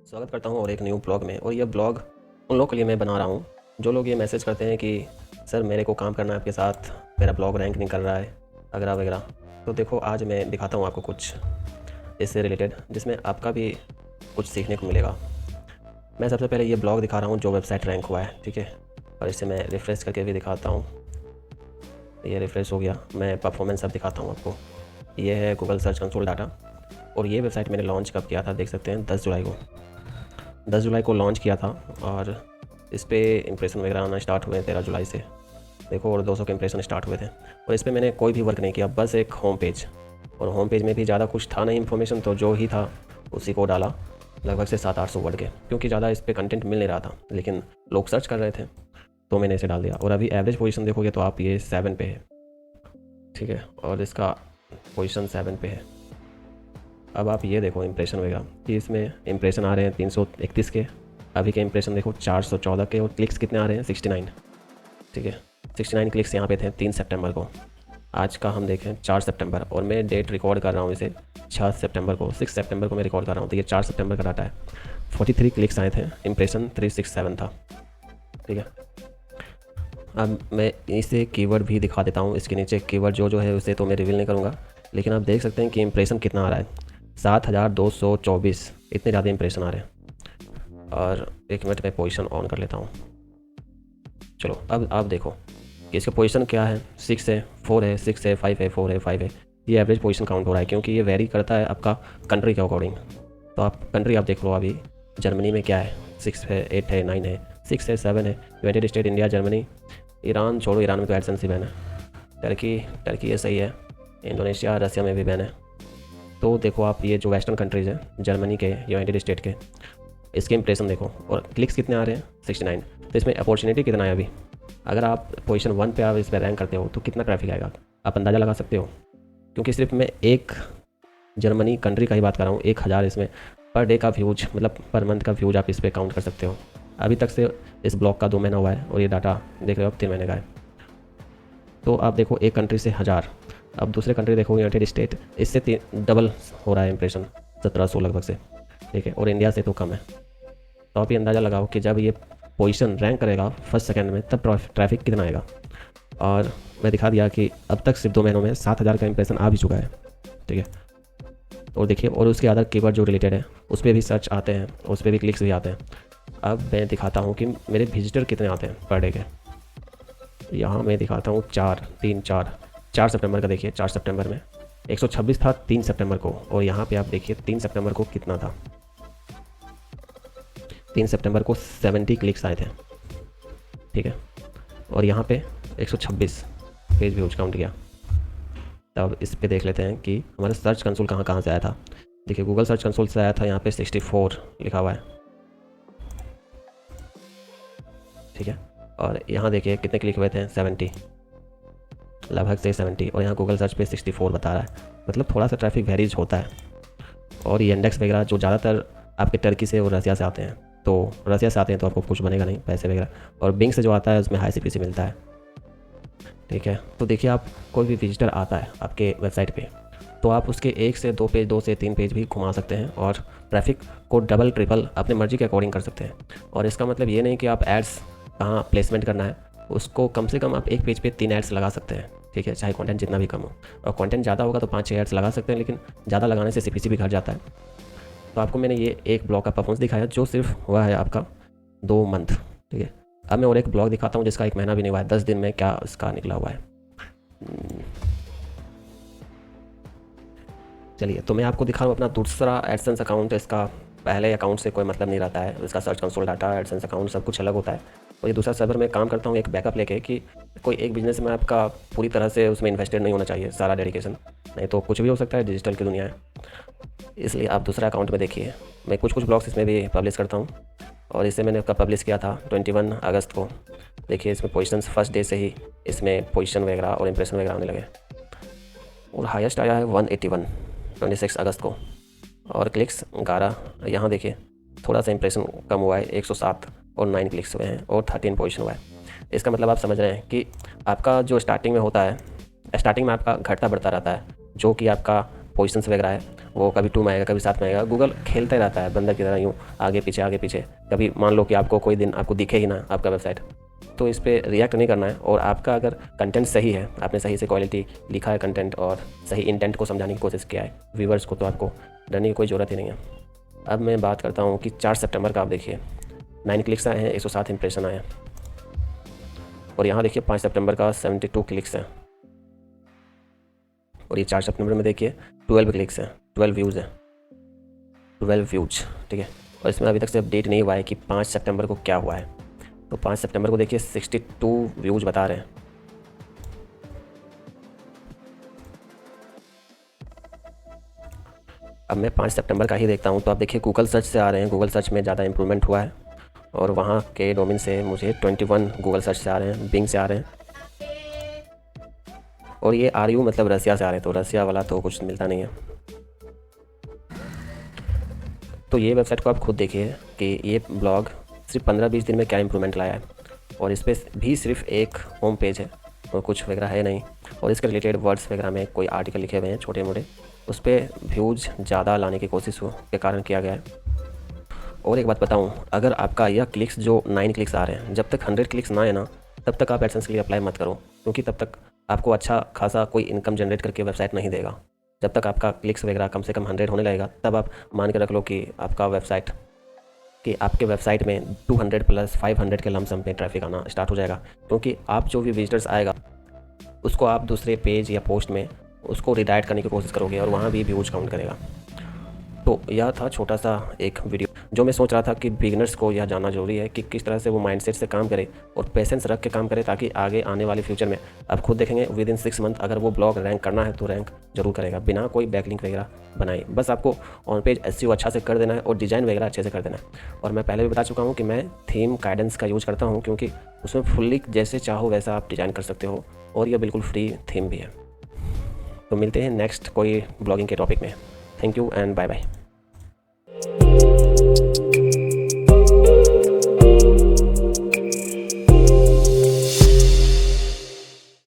स्वागत करता हूँ और एक न्यू ब्लॉग में। और ये ब्लॉग उन लोगों के लिए मैं बना रहा हूँ जो लोग ये मैसेज करते हैं कि सर मेरे को काम करना है आपके साथ, मेरा ब्लॉग रैंक नहीं कर रहा है वगैरह वगैरह। तो देखो आज मैं दिखाता हूँ आपको कुछ इससे रिलेटेड जिसमें आपका भी कुछ सीखने को मिलेगा। मैं सबसे पहले ये ब्लॉग दिखा रहा हूँ जो वेबसाइट रैंक हुआ है, ठीक है। और इससे मैं रिफ़्रेश करके भी दिखाता हूँ। ये रिफ़्रेश हो गया। मैं परफॉर्मेंस अब दिखाता हूँ आपको। ये है गूगल सर्च कंसोल डाटा। और ये वेबसाइट मैंने लॉन्च कब किया था देख सकते हैं, 10 जुलाई को लॉन्च किया था। और इस पर इंप्रेशन वगैरह आना स्टार्ट हुए 13 जुलाई से, देखो। और 200 के इंप्रेशन स्टार्ट हुए थे। और इस पर मैंने कोई भी वर्क नहीं किया, बस एक होम पेज। और होम पेज में भी ज़्यादा कुछ था नहीं इन्फॉर्मेशन, तो जो ही था उसी को डाला, लगभग से 700-800 वर्ड के, क्योंकि ज़्यादा इस पर कंटेंट मिल नहीं रहा था, लेकिन लोग सर्च कर रहे थे तो मैंने इसे डाल दिया। और अभी एवरेज पोजीशन देखोगे तो आप ये 7 पे है, ठीक है। और इसका पोजीशन 7 पे है। अब आप ये देखो इंप्रेशन वगैरह कि इसमें इंप्रेशन आ रहे हैं 331 के। अभी के इंप्रेशन देखो 414 के। और क्लिक्स कितने आ रहे हैं? 69, ठीक है। 69 क्लिक्स यहाँ पे थे 3 सितंबर को। आज का हम देखें 4 सितंबर, और मैं डेट रिकॉर्ड कर रहा हूँ इसे 6 सितंबर को। 6 सितंबर को मैं रिकॉर्ड कर रहा हूँ, तो ये 4 सितंबर का डाटा है। 43 क्लिक्स आए थे, इंप्रेशन 367 था, ठीक है। अब मैं इसे कीवर्ड भी दिखा देता हूँ। इसके नीचे कीवर्ड जो है उसे तो मैं रिवील नहीं करूँगा, लेकिन आप देख सकते हैं कि इंप्रेशन कितना आ रहा है, 7224। इतने ज़्यादा इंप्रेशन आ रहे हैं। और एक मिनट में पोजीशन ऑन कर लेता हूँ। चलो अब आप देखो कि इसका पोजीशन क्या है। 6 है, 4 है, 6 है, 5 है, 4 है, 5 है। ये एवरेज पोजीशन काउंट हो रहा है, क्योंकि ये वेरी करता है आपका कंट्री के अकॉर्डिंग। तो आप कंट्री आप देख लो। अभी जर्मनी में क्या है, 6 है, 8 है, 9 है, 6 है, 7 है। United state, India, Germany, Iran छोड़ो, ईरान में तो एडसेंस ही बैन है। टर्की ये सही है। इंडोनेशिया, रसिया में भी बैन है। तो देखो आप ये जो वेस्टर्न कंट्रीज़ हैं, जर्मनी के, यूनाइटेड स्टेट के, इसके इंप्रेशन देखो। और क्लिक्स कितने आ रहे हैं? 69। तो इसमें अपॉर्चुनिटी कितना है अभी? अगर आप पोजीशन 1 पे आप इस पर रैंक करते हो तो कितना ट्रैफिक आएगा आप अंदाज़ा लगा सकते हो, क्योंकि सिर्फ मैं एक जर्मनी कंट्री का ही बात कर रहा हूँ। 1000 इसमें पर डे का व्यूज, मतलब पर मंथ का व्यूज आप इस पर काउंट कर सकते हो। अभी तक से इस ब्लॉग का 2 महीना हुआ है और ये डाटा देख रहे हो आप 3 महीने का है। तो आप देखो एक कंट्री से 1000, अब दूसरे कंट्री देखो यूनाइटेड स्टेट, इससे डबल हो रहा है इंप्रेशन, 1700 लगभग से, ठीक है। और इंडिया से तो कम है। तो आप ये अंदाज़ा लगाओ कि जब ये पोजीशन रैंक करेगा फर्स्ट सेकंड में, तब ट्रैफिक कितना आएगा। और मैं दिखा दिया कि अब तक सिर्फ 2 महीनों में 7000 का इंप्रेशन आ भी चुका है, ठीक है। और देखिए, और उसके अदर कीवर्ड जो रिलेटेड है उस पर भी सर्च आते हैं, उस पर भी क्लिक्स भी आते हैं। अब मैं दिखाता हूँ कि मेरे विजिटर कितने आते हैं पर डे के। यहाँ मैं दिखाता हूँ 4 सितंबर का। देखिए 4 सितंबर में 126 था 3 सितंबर को। और यहाँ पे आप देखिए 3 सितंबर को कितना था। 3 सितंबर को 70 क्लिक्स आए थे, ठीक है। और यहाँ पे 126 पेज व्यूज काउंट किया। तब इस पे देख लेते हैं कि हमारा सर्च कंसोल कहाँ कहाँ से आया था। देखिए गूगल सर्च कंसोल से आया था, यहाँ पे 64 लिखा हुआ है, ठीक है। और यहाँ देखिए कितने क्लिक हुए थे, 70, लगभग से 70। और यहाँ गूगल सर्च पे 64 बता रहा है। मतलब थोड़ा सा ट्रैफिक वेरीज होता है। और ये इंडेक्स वगैरह जो ज़्यादातर आपके टर्की से और रसिया से आते हैं, तो रसिया से आते हैं तो आपको कुछ बनेगा नहीं पैसे वगैरह। और बिंग से जो आता है उसमें हाई CPC मिलता है, ठीक है। तो देखिए आप कोई भी विजिटर आता है आपके वेबसाइट पे, तो आप उसके 1 से 2 पेज, 2 से 3 पेज भी घुमा सकते हैं और ट्रैफिक को डबल ट्रिपल अपने मर्जी के अकॉर्डिंग कर सकते हैं। और इसका मतलब ये नहीं कि आप एड्स कहाँ प्लेसमेंट करना है, उसको कम से कम आप एक पेज पे 3 एड्स लगा सकते हैं, ठीक है, चाहे कंटेंट जितना भी कम हो। और कंटेंट ज़्यादा होगा तो 5-6 एड्स लगा सकते हैं, लेकिन ज़्यादा लगाने से CPC भी घट जाता है। तो आपको मैंने ये एक ब्लॉग का परफॉर्मेंस दिखाया जो सिर्फ हुआ है आपका 2 मंथ, ठीक है। अब मैं और एक ब्लॉग दिखाता हूँ जिसका 1 महीना भी नहीं हुआ है, 10 दिन में क्या इसका निकला हुआ है। चलिए, तो मैं आपको दिखा रहा हूँ अपना दूसरा एडसेंस अकाउंट। इसका पहले अकाउंट से कोई मतलब नहीं रहता है, इसका search console data, AdSense account सब कुछ अलग होता है। और ये दूसरा सर्वर में काम करता हूँ एक बैकअप लेके, कि कोई एक बिजनेस में आपका पूरी तरह से उसमें इन्वेस्टेड नहीं होना चाहिए, सारा डेडिकेशन, नहीं तो कुछ भी हो सकता है, डिजिटल की दुनिया है। इसलिए आप दूसरा अकाउंट में देखिए, मैं कुछ ब्लॉग्स इसमें भी पब्लिश करता हूँ। और इसे मैंने कब पब्लिश किया था, 21 अगस्त को। देखिए इसमें पोजीशन फर्स्ट डे से ही इसमें पोजीशन वगैरह और इंप्रेशन वगैरह आने लगे। और हाईएस्ट आया है 181 26 अगस्त को। और क्लिक्स 11। यहाँ देखिए थोड़ा सा इंप्रेशन कम हुआ है, 107 और 9 क्लिक्स हुए हैं और 13 पोजीशन हुआ है। इसका मतलब आप समझ रहे हैं कि आपका जो स्टार्टिंग में होता है, स्टार्टिंग में आपका घटता बढ़ता रहता है, जो कि आपका पोजीशंस वगैरह है वो कभी 2 में आएगा, कभी 7 में आएगा। गूगल खेलते रहता है बंदर की तरह, यूँ आगे पीछे। कभी मान लो कि आपको कोई दिन आपको दिखे ही ना आपका वेबसाइट, तो इस पर रिएक्ट नहीं करना है। और आपका अगर कंटेंट सही है, आपने सही से क्वालिटी लिखा है कंटेंट और सही इंटेंट को समझाने की कोशिश किया है व्यूवर्स को, तो आपको डरने की कोई ज़रूरत ही नहीं है। अब मैं बात करता हूँ कि 4 सितंबर का आप देखिए 9 क्लिक्स आए हैं, 107 इंप्रेशन आए हैं। और यहाँ देखिए 5 सितंबर का 72 क्लिक्स हैं। और ये 4 सितंबर में देखिए 12 क्लिक्स हैं, 12 व्यूज़ हैं, 12 व्यूज, ठीक है। और इसमें अभी तक से अपडेट नहीं हुआ है कि 5 सितंबर को क्या हुआ है। तो 5 सितंबर को देखिए 62 व्यूज बता रहे हैं। अब मैं 5 सितंबर का ही देखता हूँ, तो आप देखिए गूगल सर्च से आ रहे हैं, गूगल सर्च में ज़्यादा इंप्रूवमेंट हुआ है। और वहाँ के डोमेन से मुझे 21 गूगल सर्च से आ रहे हैं, बिंग से आ रहे हैं। और ये RU मतलब रसिया से आ रहे हैं, तो रसिया वाला तो कुछ मिलता नहीं है। तो ये वेबसाइट को आप खुद देखिए कि ये ब्लॉग सिर्फ 15-20 दिन में क्या इंप्रूवमेंट लाया है। और इस पर भी सिर्फ एक होम पेज है और कुछ वगैरह है नहीं। और इसके रिलेटेड वर्ड्स वगैरह में कोई आर्टिकल लिखे हुए हैं छोटे मोटे, उस पर व्यूज़ ज़्यादा लाने की कोशिश के कारण किया गया है। और एक बात बताऊं, अगर आपका यह क्लिक्स जो 9 क्लिक्स आ रहे हैं, जब तक 100 क्लिक्स ना आए ना, तब तक आप एडसेंस के लिए अप्लाई मत करो, क्योंकि तब तक आपको अच्छा खासा कोई इनकम जनरेट करके वेबसाइट नहीं देगा। जब तक आपका क्लिक्स वगैरह कम से कम 100 होने लगेगा, तब आप मान के रख लो कि आपके वेबसाइट में 200 प्लस 500 के लमसम पे ट्रैफिक आना स्टार्ट हो जाएगा। क्योंकि आप जो भी विजिटर्स आएगा उसको आप दूसरे पेज या पोस्ट में उसको रिडायरेक्ट करने की कोशिश करोगे और वहाँ भी व्यूज काउंट करेगा। तो यह था छोटा सा एक वीडियो जो मैं सोच रहा था कि बिगिनर्स को यह जानना जरूरी है कि किस तरह से वो माइंडसेट से काम करे और पेशेंस रख के काम करे, ताकि आगे आने वाले फ्यूचर में आप खुद देखेंगे विद इन 6 मंथ अगर वो ब्लॉग रैंक करना है तो रैंक जरूर करेगा, बिना कोई बैकलिंक वगैरह बनाए। बस आपको ऑन पेज SEO अच्छा से कर देना है और डिज़ाइन वगैरह अच्छे से कर देना है। और मैं पहले भी बता चुका हूँ कि मैं थीम गाइडेंस का यूज़ करता हूँ, क्योंकि उसमें फुल्ली जैसे चाहो वैसा आप डिज़ाइन कर सकते हो और यह बिल्कुल फ्री थीम भी है। तो मिलते हैं नेक्स्ट कोई ब्लॉगिंग के टॉपिक में। Thank you and bye bye.